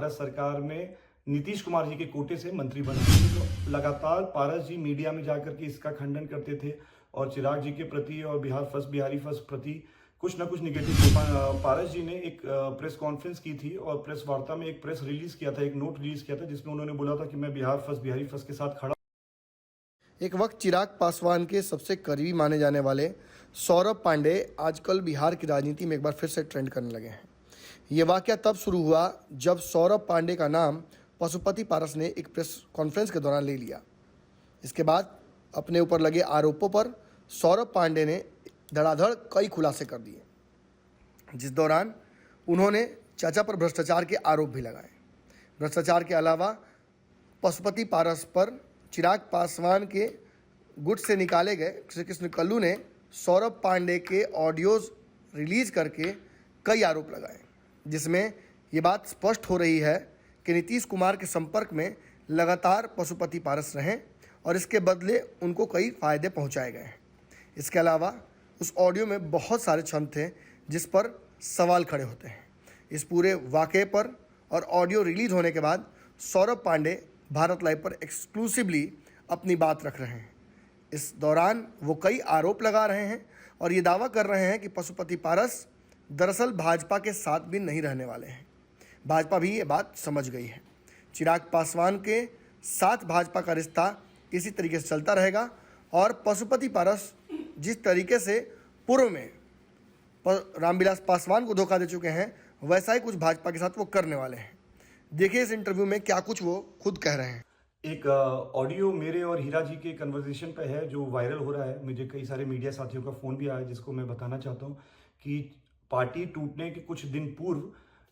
भारत सरकार में नीतीश कुमार जी के कोटे से मंत्री बने थे। तो लगातार पारस जी मीडिया में जाकर के इसका खंडन करते थे और चिराग जी के प्रति और बिहारी फर्स्ट प्रति कुछ ना कुछ निगेटिव। पारस जी ने एक प्रेस कॉन्फ्रेंस की थी और प्रेस वार्ता में एक प्रेस रिलीज किया था, एक नोट रिलीज किया था जिसमें उन्होंने बोला था कि मैं बिहारी फर्स्ट के साथ खड़ा। एक वक्त चिराग पासवान के सबसे करीबी माने जाने वाले सौरभ पांडे आजकल बिहार की राजनीति में एक बार फिर से ट्रेंड करने लगे हैं। ये वाकया तब शुरू हुआ जब सौरभ पांडे का नाम पशुपति पारस ने एक प्रेस कॉन्फ्रेंस के दौरान ले लिया। इसके बाद अपने ऊपर लगे आरोपों पर सौरभ पांडे ने धड़ाधड़ कई खुलासे कर दिए, जिस दौरान उन्होंने चाचा पर भ्रष्टाचार के आरोप भी लगाए। भ्रष्टाचार के अलावा पशुपति पारस पर चिराग पासवान के गुट से निकाले गए श्री कृष्ण कल्लू ने सौरभ पांडे के ऑडियोज रिलीज करके कई आरोप लगाए, जिसमें ये बात स्पष्ट हो रही है कि नीतीश कुमार के संपर्क में लगातार पशुपति पारस रहें और इसके बदले उनको कई फायदे पहुंचाए गए हैं। इसके अलावा उस ऑडियो में बहुत सारे छंद थे जिस पर सवाल खड़े होते हैं। इस पूरे वाक़े पर और ऑडियो रिलीज होने के बाद सौरभ पांडे भारत लाइव पर एक्सक्लूसिवली अपनी बात रख रहे हैं। इस दौरान वो कई आरोप लगा रहे हैं और ये दावा कर रहे हैं कि पशुपति पारस दरअसल भाजपा के साथ भी नहीं रहने वाले हैं। भाजपा भी ये बात समझ गई है। चिराग पासवान के साथ भाजपा का रिश्ता इसी तरीके से चलता रहेगा और पशुपति पारस जिस तरीके से पूर्व में रामविलास पासवान को धोखा दे चुके हैं, वैसा ही कुछ भाजपा के साथ वो करने वाले हैं। देखिए इस इंटरव्यू में क्या कुछ वो खुद कह रहे हैं। एक ऑडियो मेरे और हीरा जी के कन्वर्सेशन पे है जो वायरल हो रहा है। मुझे कई सारे मीडिया साथियों का फ़ोन भी आया जिसको मैं बताना चाहता हूँ कि पार्टी टूटने के कुछ दिन पूर्व,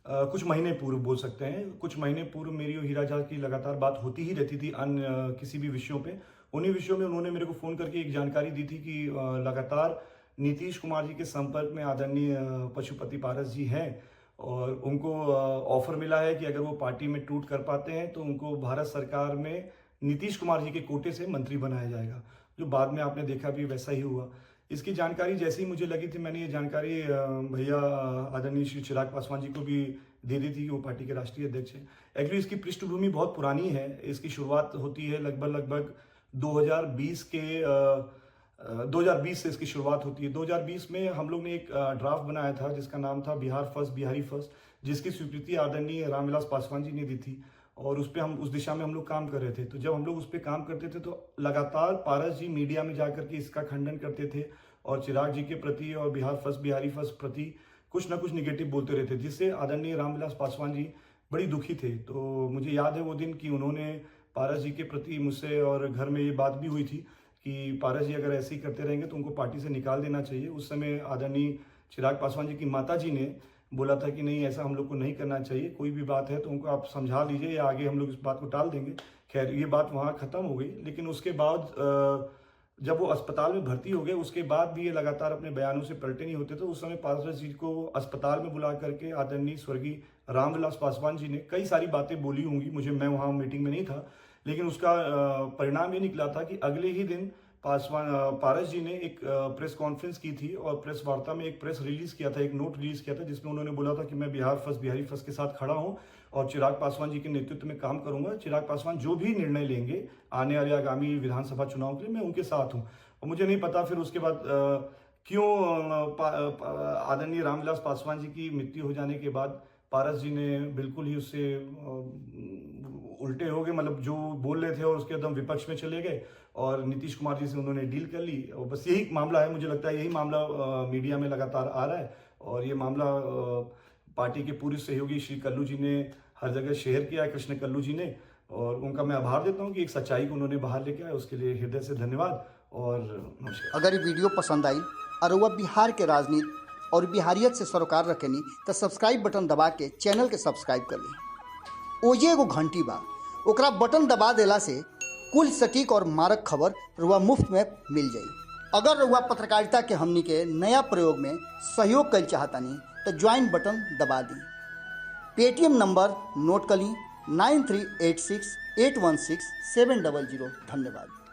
कुछ महीने पूर्व बोल सकते हैं, कुछ महीने पूर्व मेरी और हीरा जी की लगातार बात होती ही रहती थी अन्य किसी भी विषयों पे। उन्हीं विषयों में उन्होंने मेरे को फ़ोन करके एक जानकारी दी थी कि लगातार नीतीश कुमार जी के संपर्क में आदरणीय पशुपति पारस जी हैं और उनको ऑफर मिला है कि अगर वो पार्टी में टूट कर पाते हैं तो उनको भारत सरकार में नीतीश कुमार जी के कोटे से मंत्री बनाया जाएगा, जो बाद में आपने देखा भी वैसा ही हुआ। इसकी जानकारी जैसे ही मुझे लगी थी मैंने ये जानकारी भैया आदरणीय श्री चिराग पासवान जी को भी दे दी थी कि वो पार्टी के राष्ट्रीय अध्यक्ष हैं। एक्चुअली इसकी पृष्ठभूमि बहुत पुरानी है। इसकी शुरुआत होती है लगभग 2020 से इसकी शुरुआत होती है। 2020 में हम लोग ने एक ड्राफ्ट बनाया था जिसका नाम था बिहारी फर्स्ट, जिसकी स्वीकृति आदरणीय रामविलास पासवान जी ने दी थी और उस पर हम उस दिशा में हम लोग काम कर रहे थे। तो जब हम लोग उस पर काम करते थे तो लगातार पारस जी मीडिया में जाकर के इसका खंडन करते थे और चिराग जी के प्रति और बिहारी फर्स्ट प्रति कुछ ना कुछ निगेटिव बोलते रहते, जिससे आदरणीय रामविलास पासवान जी बड़ी दुखी थे। तो मुझे याद है वो दिन कि उन्होंने पारस जी के प्रति मुझसे और घर में ये बात भी हुई थी कि पारस जी अगर ऐसे ही करते रहेंगे तो उनको पार्टी से निकाल देना चाहिए। उस समय आदरणीय चिराग पासवान जी की माता जी ने बोला था कि नहीं, ऐसा हम लोग को नहीं करना चाहिए, कोई भी बात है तो उनको आप समझा लीजिए या आगे हम लोग इस बात को टाल देंगे। खैर ये बात वहाँ ख़त्म हो गई, लेकिन उसके बाद जब वो अस्पताल में भर्ती हो गए उसके बाद भी ये लगातार अपने बयानों से पलटे नहीं होते। तो उस समय पारस जी को अस्पताल में बुला करके आदरणीय स्वर्गीय रामविलास पासवान जी ने कई सारी बातें बोली होंगी, मैं वहाँ मीटिंग में नहीं था, लेकिन उसका परिणाम ये निकला था कि अगले ही दिन पारस जी ने एक प्रेस कॉन्फ्रेंस की थी और प्रेस वार्ता में एक प्रेस रिलीज किया था, एक नोट रिलीज किया था जिसमें उन्होंने बोला था कि मैं बिहारी फर्स्ट के साथ खड़ा हूं और चिराग पासवान जी के नेतृत्व में काम करूंगा। चिराग पासवान जो भी निर्णय लेंगे आने वाले आगामी विधानसभा चुनाव के लिए मैं उनके साथ हूं। और मुझे नहीं पता फिर उसके बाद क्यों आदरणीय रामविलास पासवान जी की मृत्यु हो जाने के बाद पारस जी ने बिल्कुल ही उससे उल्टे हो गए, मतलब जो बोल रहे थे और उसके एकदम विपक्ष में चले गए और नीतीश कुमार जी से उन्होंने डील कर ली। और बस यही मामला है, मुझे लगता है यही मामला मीडिया में लगातार आ रहा है और ये मामला पार्टी के पूर्व सहयोगी श्री कल्लू जी ने हर जगह शेयर किया है, कृष्ण कल्लू जी ने, और उनका मैं आभार देता हूँ कि एक सच्चाई को उन्होंने बाहर लेके आया, उसके लिए हृदय से धन्यवाद और नमस्कार। अगर ये वीडियो पसंद आई और वह बिहार के राजनीति और बिहारियत से सरोकार रखेनी तो सब्सक्राइब बटन दबा के चैनल के सब्सक्राइब कर ली। ओजे एगो घंटी बा, ओकरा बटन दबा देला से कुल सटीक और मारक खबर रुआ मुफ्त में मिल जाई। अगर रुआ पत्रकारिता के हमनी के नया प्रयोग में सहयोग कर चाहतानी तो ज्वाइन बटन दबा दी। पेटीएम नंबर नोट कर ली 9386816700। धन्यवाद।